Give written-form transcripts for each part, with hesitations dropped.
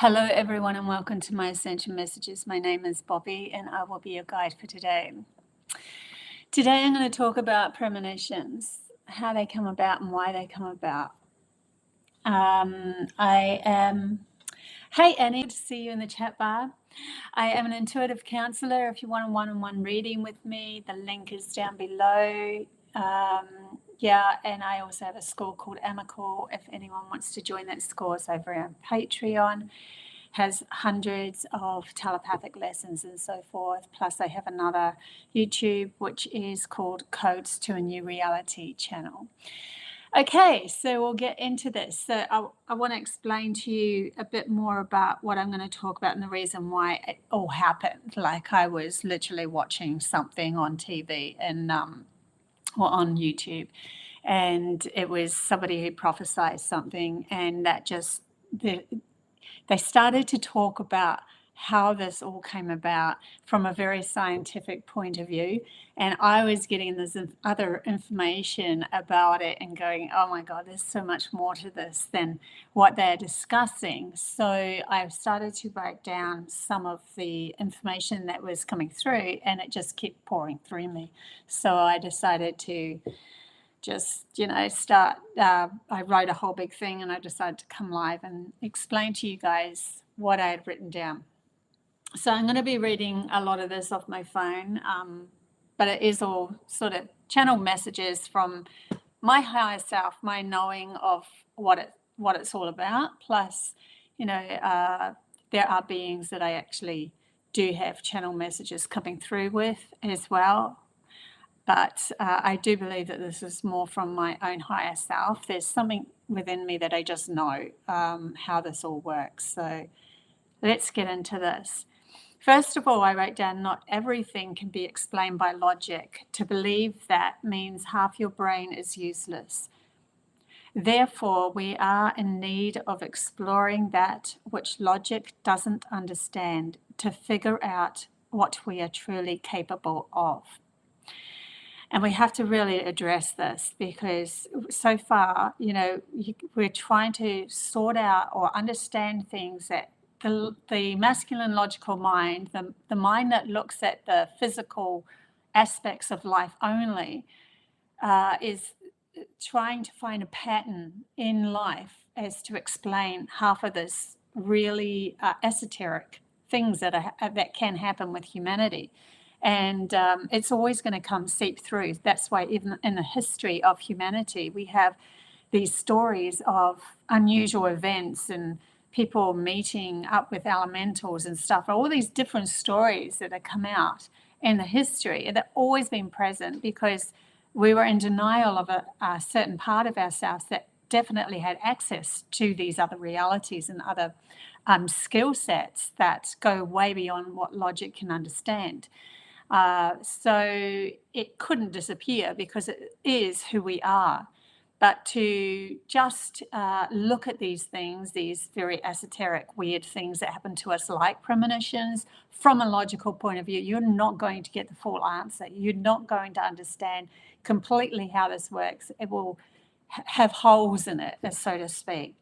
Hello, everyone, and welcome to my Ascension Messages. My name is Bobbie, and I will be your guide for today. Today, I'm going to talk about premonitions, how they come about and why they come about. Hey, Annie, good to see you in the chat bar. I am an intuitive counselor. If you want a one-on-one reading with me, the link is down below. And I also have a school called Amical. If anyone wants to join that school, it's over on Patreon. Has hundreds of telepathic lessons and so forth. Plus, I have another YouTube, which is called Codes to a New Reality channel. Okay, so we'll get into this. So I want to explain to you a bit more about what I'm going to talk about and the reason why it all happened. Like I was literally watching something on TV and or on YouTube, and it was somebody who prophesied something, and that just they started to talk about how this all came about from a very scientific point of view. And I was getting this other information about it and going, oh my God, there's so much more to this than what they're discussing. So I've started to break down some of the information that was coming through, and it just kept pouring through me. So I decided to just, start. I wrote a whole big thing, and I decided to come live and explain to you guys what I had written down. So I'm going to be reading a lot of this off my phone, but it is all sort of channel messages from my higher self, my knowing of what it's all about. Plus, there are beings that I actually do have channel messages coming through with as well. But I do believe that this is more from my own higher self. There's something within me that I just know how this all works. So let's get into this. First of all, I wrote down, not everything can be explained by logic. To believe that means half your brain is useless. Therefore, we are in need of exploring that which logic doesn't understand to figure out what we are truly capable of. And we have to really address this because so far, we're trying to sort out or understand things that the masculine logical mind, the mind that looks at the physical aspects of life only, is trying to find a pattern in life as to explain half of this really esoteric things that can happen with humanity. And it's always going to seep through. That's why even in the history of humanity, we have these stories of unusual events and people meeting up with elementals and stuff. All these different stories that have come out in the history, they've always been present because we were in denial of a certain part of ourselves that definitely had access to these other realities and other skill sets that go way beyond what logic can understand. So it couldn't disappear because it is who we are. But to just look at these things, these very esoteric, weird things that happen to us like premonitions, from a logical point of view, you're not going to get the full answer. You're not going to understand completely how this works. It will have holes in it, so to speak.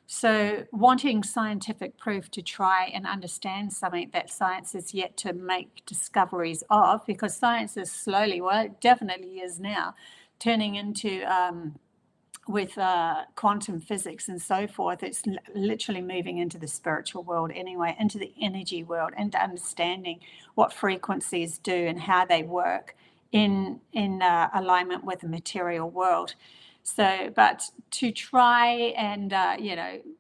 So wanting scientific proof to try and understand something that science is yet to make discoveries of, because science is slowly, well, it definitely is now, turning into, with quantum physics and so forth, it's literally moving into the spiritual world anyway, into the energy world, into understanding what frequencies do and how they work in alignment with the material world. So, but to try and,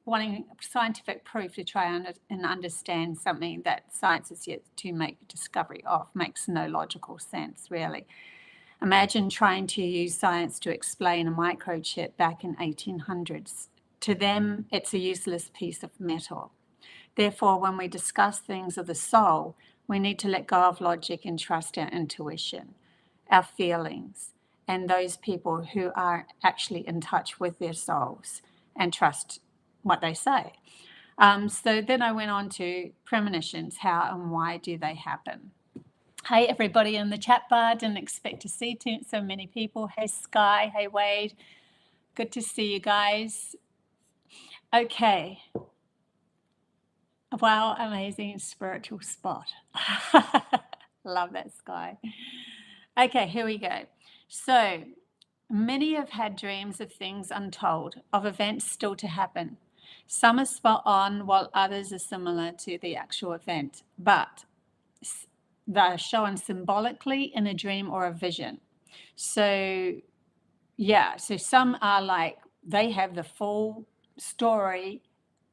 wanting scientific proof to try and understand something that science is yet to make a discovery of makes no logical sense, really. Imagine trying to use science to explain a microchip back in 1800s. To them, it's a useless piece of metal. Therefore, when we discuss things of the soul, we need to let go of logic and trust our intuition, our feelings, and those people who are actually in touch with their souls and trust what they say. So then I went on to premonitions. How and why do they happen? Hey, everybody in the chat bar. Didn't expect to see so many people. Hey, Sky. Hey, Wade. Good to see you guys. Okay. Wow, amazing spiritual spot. Love that sky. Okay, here we go. So, many have had dreams of things untold, of events still to happen. Some are spot on, while others are similar to the actual event, but they're shown symbolically in a dream or a vision. So, yeah, so some are like they have the full story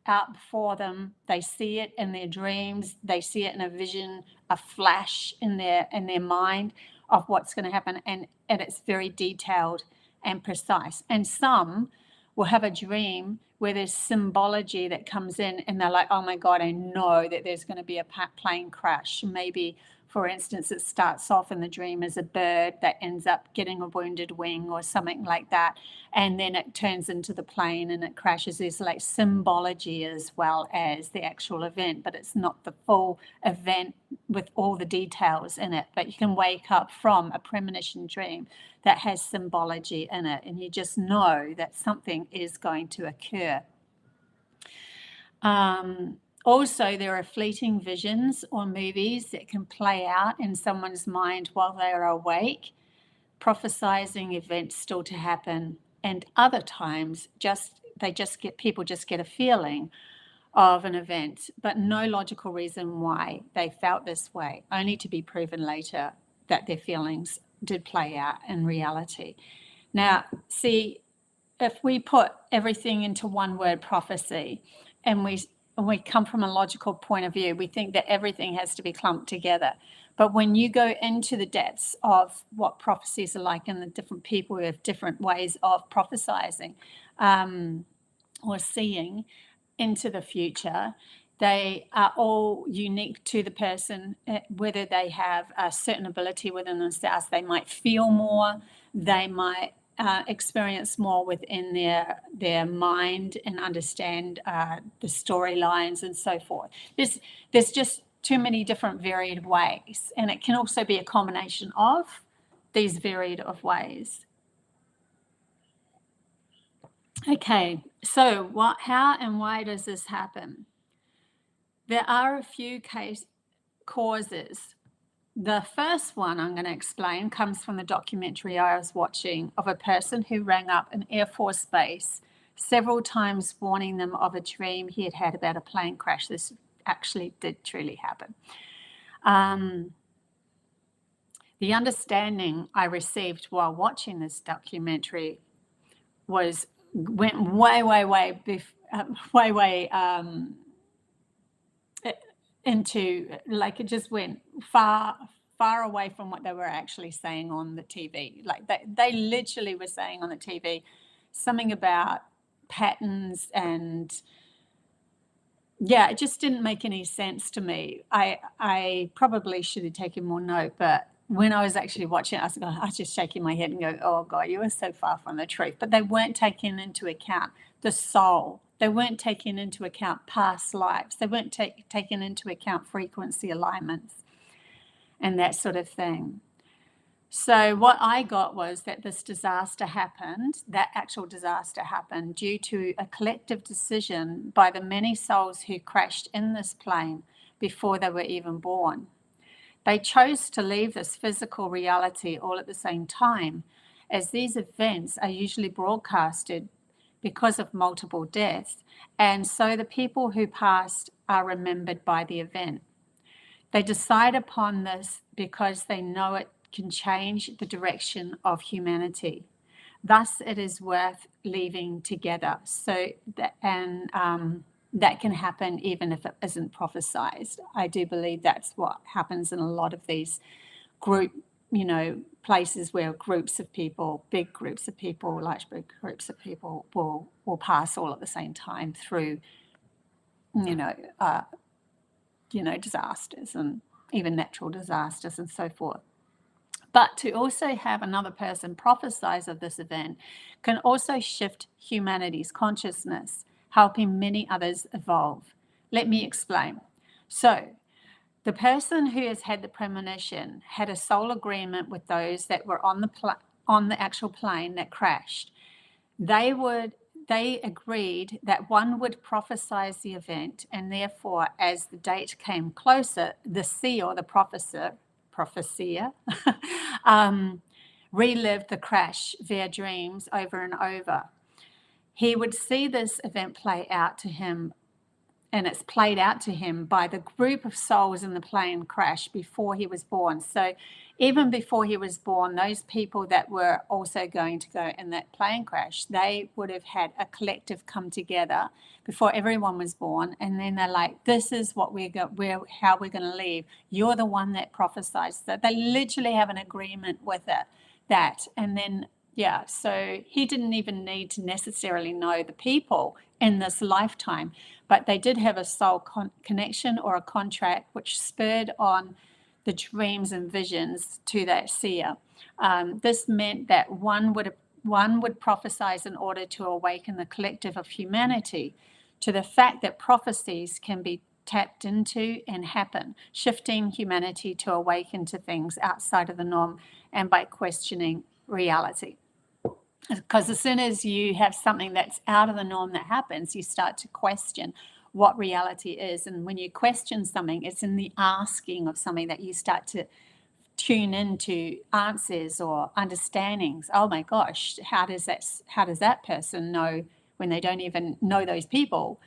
out before them. They see it in their dreams, they see it in a vision, a flash in their mind of what's going to happen, and it's very detailed and precise. And some will have a dream where there's symbology that comes in and they're like, oh my God, I know that there's going to be a plane crash. Maybe, for instance, it starts off in the dream as a bird that ends up getting a wounded wing or something like that. And then it turns into the plane and it crashes. There's like symbology as well as the actual event, but it's not the full event with all the details in it. But you can wake up from a premonition dream that has symbology in it, and you just know that something is going to occur. Also, there are fleeting visions or movies that can play out in someone's mind while they are awake, prophesizing events still to happen. And other times, people just get a feeling of an event, but no logical reason why they felt this way, only to be proven later that their feelings did play out in reality. Now, see, if we put everything into one word, prophecy, and we come from a logical point of view, we think that everything has to be clumped together. But when you go into the depths of what prophecies are like, and the different people who have different ways of prophesizing or seeing into the future, they are all unique to the person, whether they have a certain ability within themselves. They might feel more, they might experience more within their mind and understand the storylines and so forth. There's just too many different varied ways, and it can also be a combination of these varied of ways. Okay, so how and why does this happen? There are a few causes. The first one I'm going to explain comes from the documentary I was watching of a person who rang up an Air Force base several times warning them of a dream he had had about a plane crash. This actually did truly happen. The understanding I received while watching this documentary went way into, like, it just went far away from what they were actually saying on the TV. Like they literally were saying on the TV something about patterns, and yeah, it just didn't make any sense to me. I probably should have taken more note, but when I was actually watching it, I was just shaking my head and go, oh God, you are so far from the truth. But they weren't taking into account the soul. They weren't taking into account past lives. They weren't taking into account frequency alignments and that sort of thing. So what I got was that this disaster happened, that actual disaster happened due to a collective decision by the many souls who crashed in this plane before they were even born. They chose to leave this physical reality all at the same time, as these events are usually broadcasted because of multiple deaths, and so the people who passed are remembered by the event. They decide upon this because they know it can change the direction of humanity. Thus, it is worth leaving together. So that, that can happen even if it isn't prophesized. I do believe that's what happens in a lot of these group, places where groups of people, big groups of people, large big groups of people will pass all at the same time through, disasters and even natural disasters and so forth. But to also have another person prophesize of this event can also shift humanity's consciousness, helping many others evolve. Let me explain. So, the person who has had the premonition had a soul agreement with those that were on the actual plane that crashed. They would they agreed that one would prophesize the event, and therefore, as the date came closer, the seer or the prophecy relived the crash via dreams over and over. He would see this event play out to him, and it's played out to him by the group of souls in the plane crash before he was born. So even before he was born, those people that were also going to go in that plane crash, they would have had a collective come together before everyone was born. And then they're like, this is what how we're going to leave. You're the one that prophesies. So they literally have an agreement with that. And then, yeah, so he didn't even need to necessarily know the people in this lifetime, but they did have a soul connection or a contract which spurred on the dreams and visions to that seer. This meant that one would prophesize in order to awaken the collective of humanity to the fact that prophecies can be tapped into and happen, shifting humanity to awaken to things outside of the norm and by questioning reality. Because as soon as you have something that's out of the norm that happens, you start to question what reality is. And when you question something, it's in the asking of something that you start to tune into answers or understandings. Oh my gosh, how does that person know when they don't even know those people?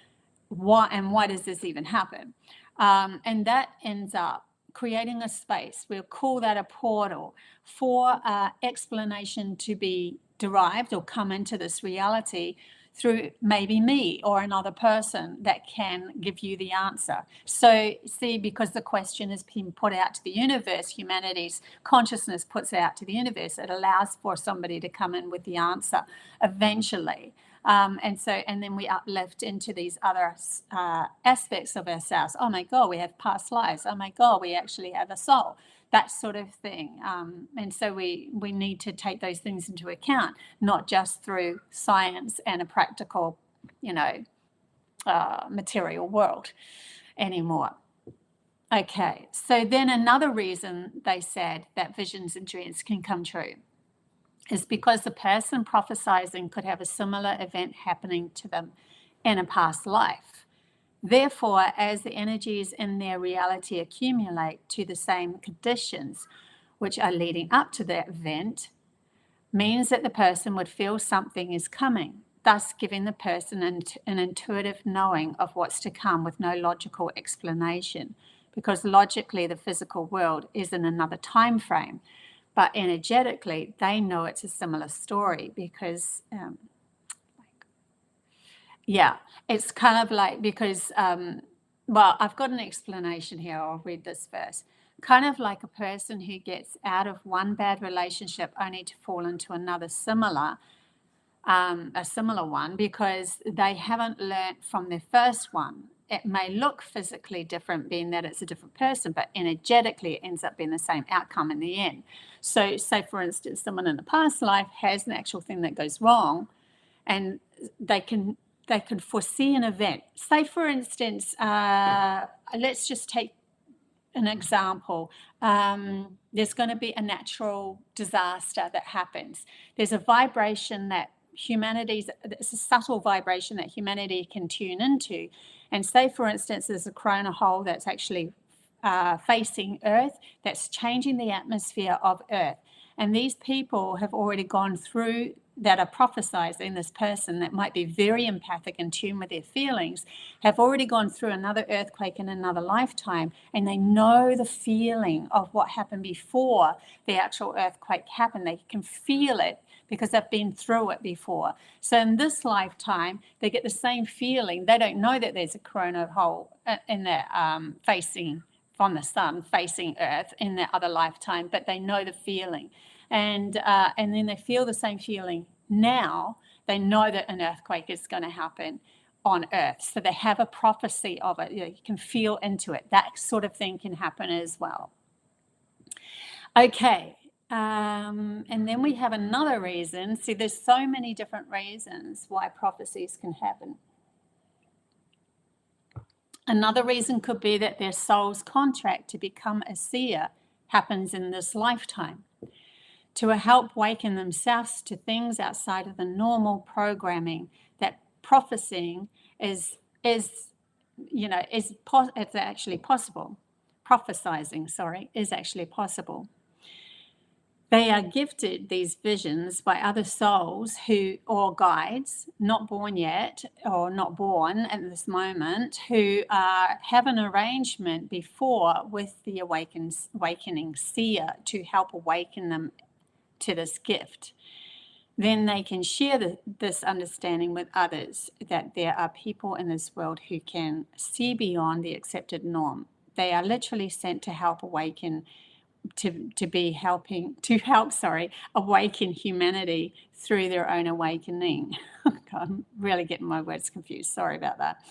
Why does this even happen? And that ends up creating a space. We'll call that a portal for explanation to be derived or come into this reality through maybe me or another person that can give you the answer. So see, because the question has been put out to the universe, humanity's consciousness puts it out to the universe, it allows for somebody to come in with the answer eventually. And then we uplift into these other aspects of ourselves. Oh my God, we have past lives. Oh my God, we actually have a soul. That sort of thing. And so we need to take those things into account, not just through science and a practical, material world anymore. Okay, so then another reason they said that visions and dreams can come true is because the person prophesizing could have a similar event happening to them in a past life. Therefore, as the energies in their reality accumulate to the same conditions which are leading up to that event, means that the person would feel something is coming, thus giving the person an intuitive knowing of what's to come with no logical explanation, because logically the physical world is in another time frame, but energetically they know it's a similar story because it's kind of like, because, I've got an explanation here. I'll read this first. Kind of like a person who gets out of one bad relationship only to fall into another similar one because they haven't learnt from their first one. It may look physically different, being that it's a different person, but energetically it ends up being the same outcome in the end. So say, for instance, someone in the past life has an actual thing that goes wrong, and they can foresee an event. Say, for instance, let's just take an example. There's going to be a natural disaster that happens. There's a vibration that it's a subtle vibration that humanity can tune into. And say, for instance, there's a corona hole that's actually facing Earth, that's changing the atmosphere of Earth. And these people have already gone through, that are prophesizing, this person that might be very empathic and tuned with their feelings, have already gone through another earthquake in another lifetime, and they know the feeling of what happened before the actual earthquake happened. They can feel it because they've been through it before. So in this lifetime, they get the same feeling. They don't know that there's a corona hole in their facing from the sun, facing Earth in their other lifetime, but they know the feeling. And then they feel the same feeling now. They know that an earthquake is going to happen on Earth. So they have a prophecy of it. You can feel into it. That sort of thing can happen as well. Okay. And then we have another reason. See, there's so many different reasons why prophecies can happen. Another reason could be that their soul's contract to become a seer happens in this lifetime, to help waken themselves to things outside of the normal programming that prophesying is you know, it's actually possible. Prophesizing, sorry, is actually possible. They are gifted these visions by other souls or guides, not born yet or not born at this moment, who have an arrangement before with the awakening seer to help awaken them to this gift. Then they can share this understanding with others, that there are people in this world who can see beyond the accepted norm. They are literally sent to help awaken, to help awaken humanity through their own awakening. I'm really getting my words confused. Sorry about that.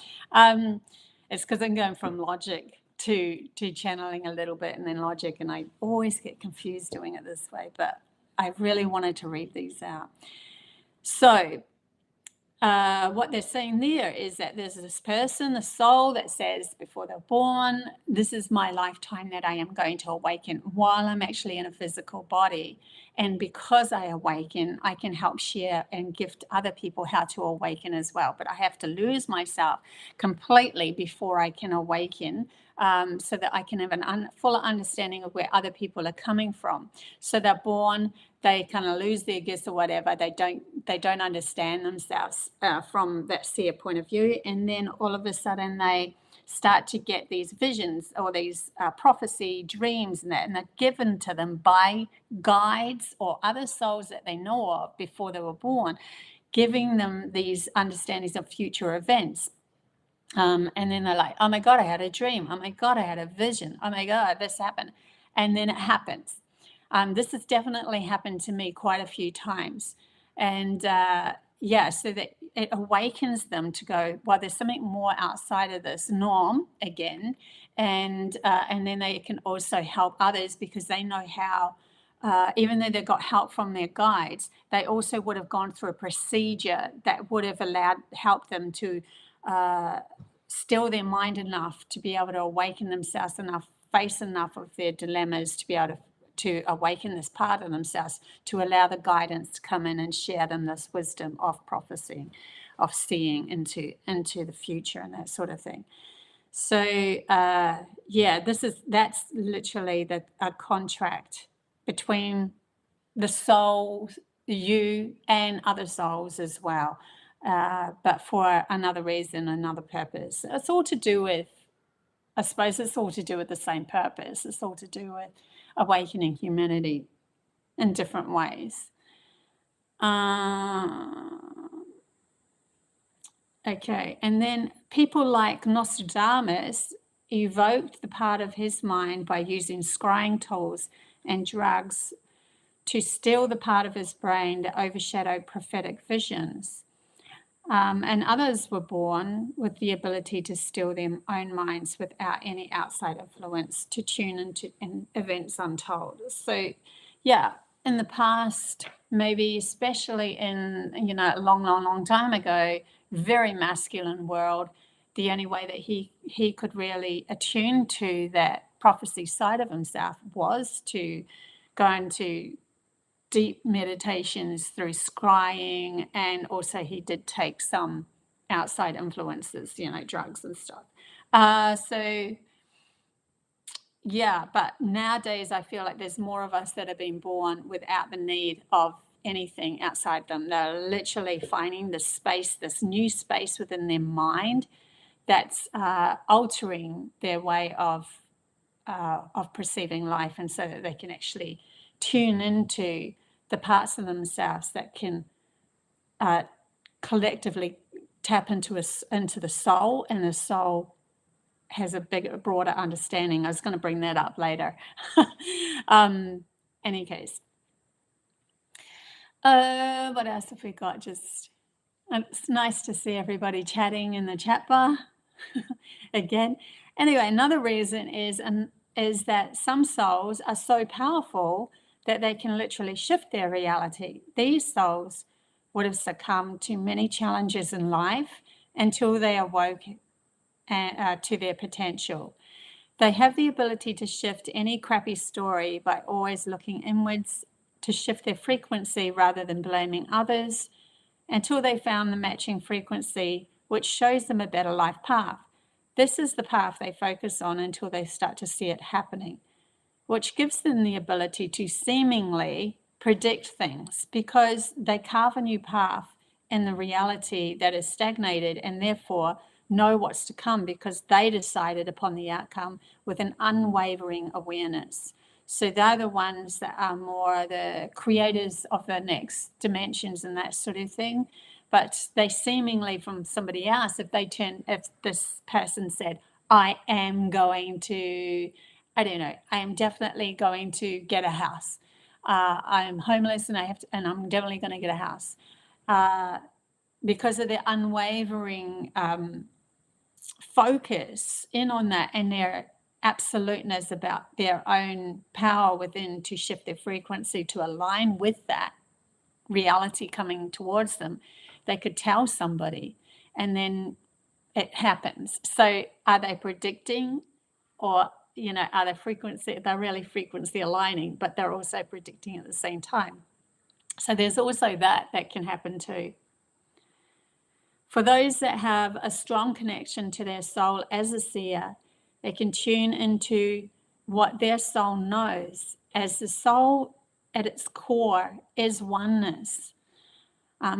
It's because I'm going from logic to channeling a little bit and then logic, and I always get confused doing it this way, but I really wanted to read these out. So what they're saying there is that there's this person, the soul, that says before they're born, this is my lifetime that I am going to awaken while I'm actually in a physical body. And because I awaken, I can help share and gift other people how to awaken as well. But I have to lose myself completely before I can awaken, so that I can have a fuller understanding of where other people are coming from. So they're born, they kind of lose their gifts or whatever. They don't understand themselves from that seer point of view, and then all of a sudden they start to get these visions or these prophecy dreams, and they're given to them by guides or other souls that they know of before they were born, giving them these understandings of future events. And then they're like, oh my God, I had a dream. Oh my God, I had a vision. Oh my God, this happened. And then it happens. This has definitely happened to me quite a few times. And so that it awakens them to go, well, there's something more outside of this norm again. And then they can also help others because they know how, even though they got help from their guides, they also would have gone through a procedure that would have helped them to still their mind enough to be able to awaken themselves enough, face enough of their dilemmas to be able to awaken this part of themselves, to allow the guidance to come in and share them this wisdom of prophecy, of seeing into the future and that sort of thing. So that's literally a contract between the soul, you, and other souls as well, but for another reason, another purpose. It's all to do with, I suppose it's all to do with the same purpose. It's all to do with awakening humanity in different ways. Okay, and then people like Nostradamus evoked the part of his mind by using scrying tools and drugs to steal the part of his brain that overshadowed prophetic visions. And others were born with the ability to steal their own minds without any outside influence, to tune into events untold. So, yeah, in the past, maybe especially in, a long time ago, very masculine world, the only way that he could really attune to that prophecy side of himself was to go into deep meditations through scrying, and also he did take some outside influences, drugs and stuff. But nowadays I feel like there's more of us that have been born without the need of anything outside them. They're literally finding this space, this new space within their mind that's altering their way of perceiving life, and so that they can actually tune into the parts of themselves that can collectively tap into the soul, and the soul has a bigger, broader understanding. I was going to bring that up later. Any case, what else have we got? It's nice to see everybody chatting in the chat bar again. Anyway, another reason is that some souls are so powerful that they can literally shift their reality. These souls would have succumbed to many challenges in life until they awoke to their potential. They have the ability to shift any crappy story by always looking inwards, to shift their frequency rather than blaming others, until they found the matching frequency, which shows them a better life path. This is the path they focus on until they start to see it happening, which gives them the ability to seemingly predict things because they carve a new path in the reality that is stagnated and therefore know what's to come because they decided upon the outcome with an unwavering awareness. So they're the ones that are more the creators of the next dimensions and that sort of thing. But they seemingly from somebody else, if this person said, I am going to, I don't know, I am definitely going to get a house. I am homeless and I'm definitely going to get a house. Because of their unwavering focus in on that and their absoluteness about their own power within to shift their frequency to align with that reality coming towards them, they could tell somebody and then it happens. So are they predicting or, are they're really frequency aligning, but they're also predicting at the same time. So there's also that can happen too. For those that have a strong connection to their soul as a seer, they can tune into what their soul knows, as the soul at its core is oneness.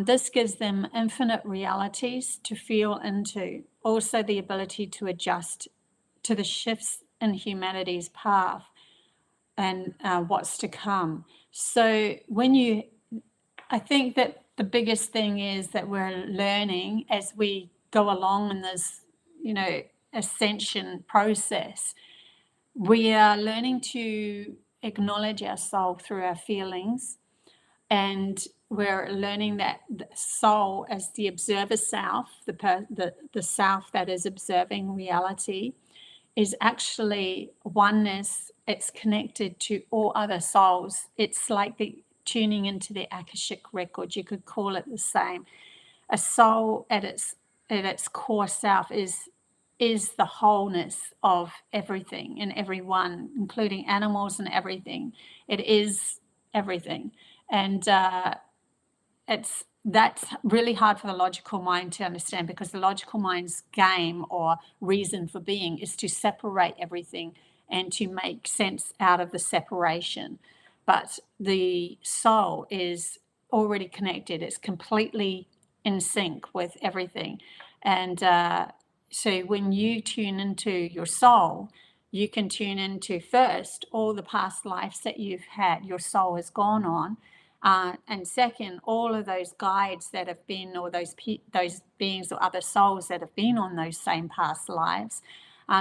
This gives them infinite realities to feel into, also the ability to adjust to the shifts in humanity's path and what's to come. So I think that the biggest thing is that we're learning as we go along in this, ascension process. We are learning to acknowledge our soul through our feelings, and we're learning that the soul as the observer self, the self that is observing reality, is actually oneness. It's connected to all other souls. It's like tuning into the Akashic record. You could call it the same. A soul at its core self is the wholeness of everything and everyone, including animals and everything. It is everything. And that's really hard for the logical mind to understand, because the logical mind's game or reason for being is to separate everything and to make sense out of the separation. But the soul is already connected. It's completely in sync with everything. And so when you tune into your soul, you can tune into first all the past lives that you've had, your soul has gone on. And second, all of those guides that have been, or those beings or other souls that have been on those same past lives.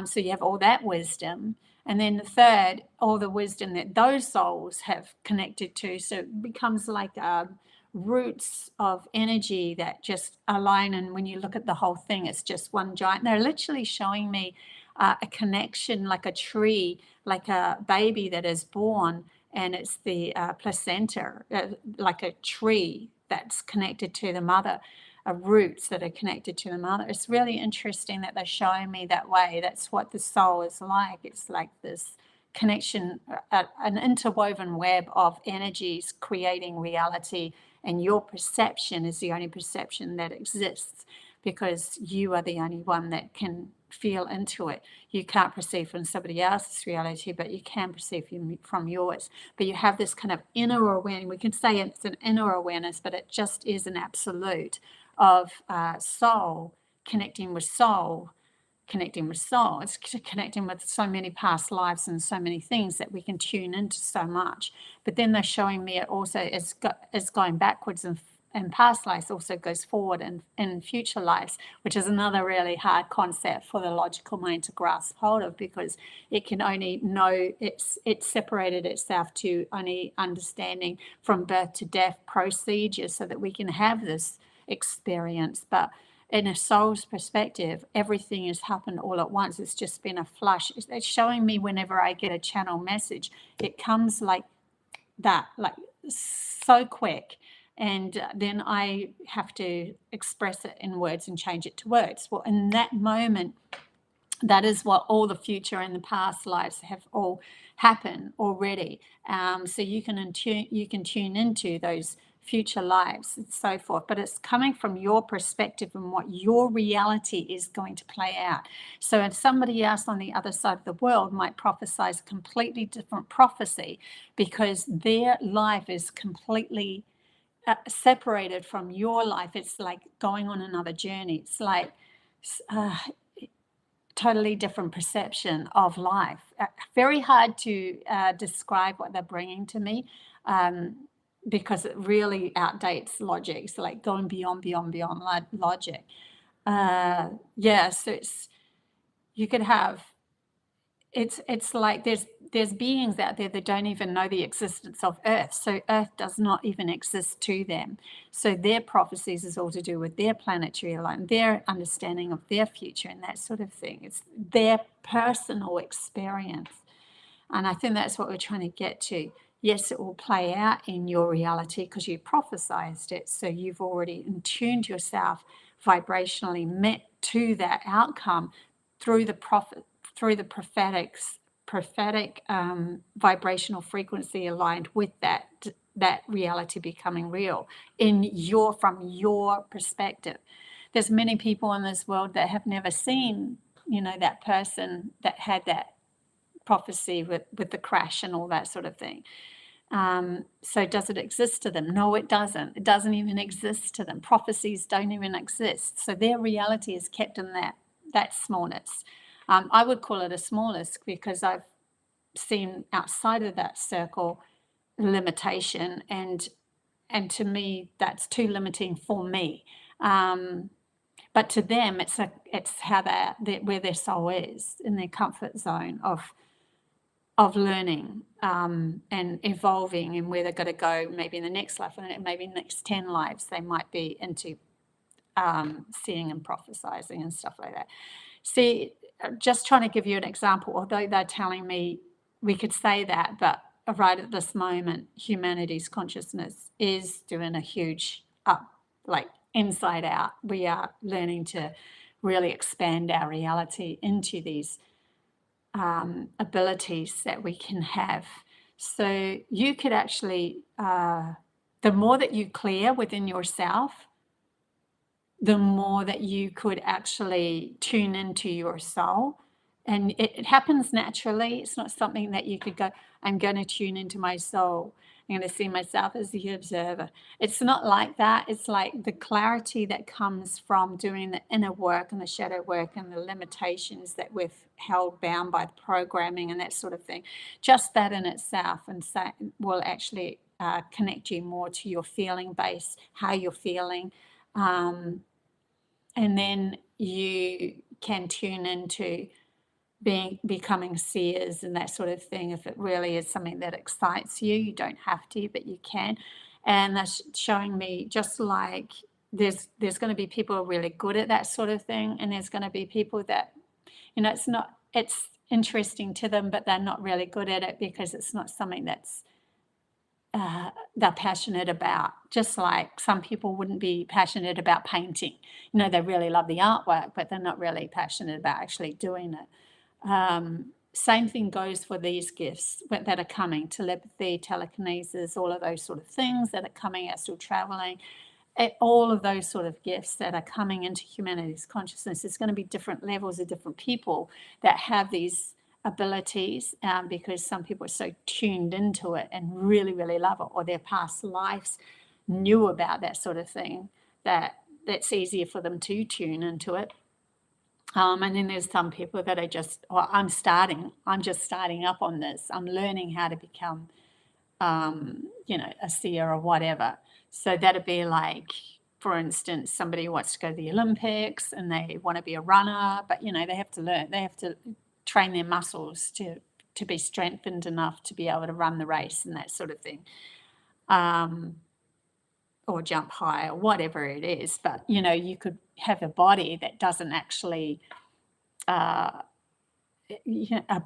So you have all that wisdom. And then the third, all the wisdom that those souls have connected to. So it becomes like roots of energy that just align. And when you look at the whole thing, it's just one giant. They're literally showing me a connection, like a tree, like a baby that is born. And it's the placenta, like a tree that's connected to the mother, roots that are connected to the mother. It's really interesting that they're showing me that way. That's what the soul is like. It's like this connection, an interwoven web of energies creating reality. And your perception is the only perception that exists, because you are the only one that can feel into it. You can't perceive from somebody else's reality, but you can perceive from yours. But you have this kind of inner awareness. We can say it's an inner awareness, but it just is an absolute of soul connecting with soul, connecting with soul. It's connecting with so many past lives and so many things that we can tune into so much. But then they're showing me it also is going backwards, and past lives also goes forward in future lives, which is another really hard concept for the logical mind to grasp hold of, because it can only know it's separated itself to only understanding from birth to death procedures so that we can have this experience. But in a soul's perspective, everything has happened all at once. It's just been a flush. It's showing me whenever I get a channel message, it comes like that, like so quick. And then I have to express it in words and change it to words. Well, in that moment, that is what all the future and the past lives have all happened already. So you can tune into those future lives and so forth, but it's coming from your perspective and what your reality is going to play out. So if somebody else on the other side of the world might prophesize a completely different prophecy because their life is completely separated from your life. It's like going on another journey. It's like totally different perception of life. Very hard to describe what they're bringing to me, because it really outdates logic. It's like going beyond logic. Yeah, so you could have, it's like there's beings out there that don't even know the existence of Earth. So Earth does not even exist to them. So their prophecies is all to do with their planetary alignment, their understanding of their future and that sort of thing. It's their personal experience. And I think that's what we're trying to get to. Yes, it will play out in your reality because you prophesized it. So you've already attuned yourself vibrationally met to that outcome through the prophetic vibrational frequency aligned with that reality becoming real from your perspective. There's many people in this world that have never seen, that person that had that prophecy with the crash and all that sort of thing. So does it exist to them? No, it doesn't. It doesn't even exist to them. Prophecies don't even exist. So their reality is kept in that smallness. I would call it a smallness because I've seen outside of that circle limitation, and to me that's too limiting for me. But to them, it's how where their soul is in their comfort zone of learning and evolving, and where they're going to go maybe in the next life, and maybe next 10 lives they might be into seeing and prophesizing and stuff like that. See, just trying to give you an example, although they're telling me we could say that, but right at this moment, humanity's consciousness is doing a huge like inside out. We are learning to really expand our reality into these abilities that we can have. So you could actually, the more that you clear within yourself, the more that you could actually tune into your soul. And it happens naturally. It's not something that you could go, I'm going to tune into my soul. I'm going to see myself as the observer. It's not like that. It's like the clarity that comes from doing the inner work and the shadow work and the limitations that we've held bound by the programming and that sort of thing. Just that in itself will actually connect you more to your feeling base, how you're feeling. And then you can tune into becoming seers and that sort of thing. If it really is something that excites you, you don't have to, but you can. And that's showing me, just like there's going to be people who are really good at that sort of thing, and there's going to be people that, it's interesting to them, but they're not really good at it because it's not something that's they're passionate about. Just like some people wouldn't be passionate about painting. They really love the artwork, but they're not really passionate about actually doing it. Same thing goes for these gifts that are coming: telepathy, telekinesis, all of those sort of things that are coming, astral traveling, all of those sort of gifts that are coming into humanity's consciousness. There's going to be different levels of different people that have these abilities, because some people are so tuned into it and really, really love it, or their past lives knew about that sort of thing, that's easier for them to tune into it. And then there's some people that are just, I'm just starting up on this. I'm learning how to become, a seer or whatever. So that'd be like, for instance, somebody wants to go to the Olympics and they want to be a runner, but, they have to learn. They have to train their muscles to be strengthened enough to be able to run the race and that sort of thing. Or jump high or whatever it is. But, you could have a body that doesn't actually, a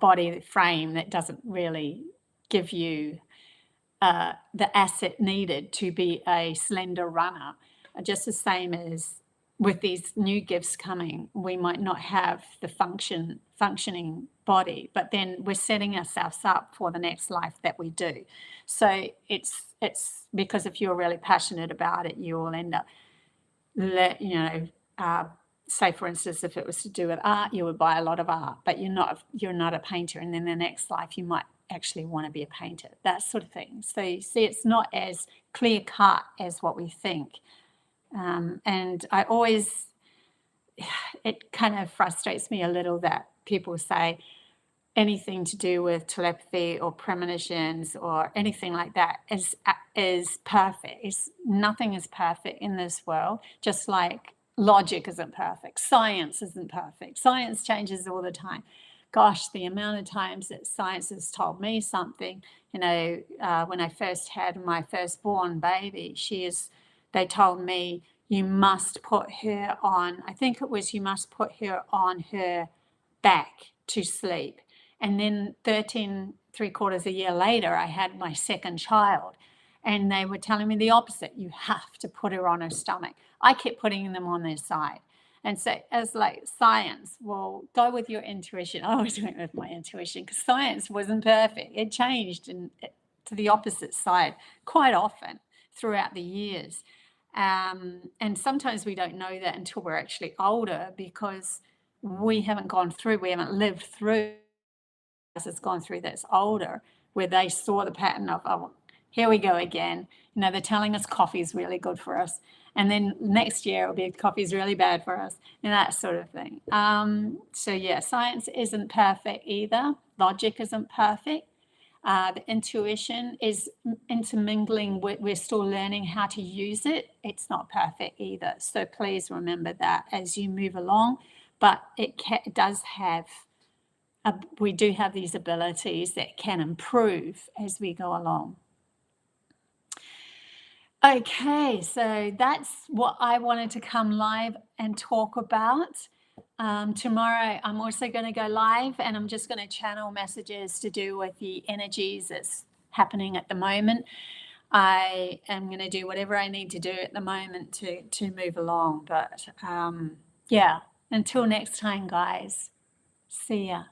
body frame that doesn't really give you the asset needed to be a slender runner. Just the same as with these new gifts coming, we might not have the functioning body, but then we're setting ourselves up for the next life that we do. So it's because if you're really passionate about it, you will end up, say for instance, if it was to do with art, you would buy a lot of art, but you're not a painter, and then the next life you might actually want to be a painter, that sort of thing. So you see, it's not as clear cut as what we think. And I always, it kind of frustrates me a little that people say anything to do with telepathy or premonitions or anything like that is perfect. Nothing is perfect in this world, just like logic isn't perfect. Science isn't perfect. Science changes all the time. Gosh, the amount of times that science has told me something, when I first had my firstborn baby, they told me, you must put her on, I think it was, you must put her on her back to sleep. And then 3/4 a year later, I had my second child, and they were telling me the opposite. You have to put her on her stomach. I kept putting them on their side. And so as like science, well, go with your intuition. I always went with my intuition because science wasn't perfect. It changed to the opposite side quite often throughout the years. And sometimes we don't know that until we're actually older, because we haven't lived through has gone through that's older, where they saw the pattern of, oh, here we go again. They're telling us coffee's really good for us, and then next year it'll be coffee's really bad for us, and that sort of thing. So yeah, science isn't perfect either. Logic isn't perfect. The intuition is intermingling. We're still learning how to use it. It's not perfect either. So please remember that as you move along. But it does have, we do have these abilities that can improve as we go along. Okay, so that's what I wanted to come live and talk about. Tomorrow I'm also going to go live, and I'm just going to channel messages to do with the energies that's happening at the moment. I am going to do whatever I need to do at the moment to move along. But yeah, until next time, guys, see ya.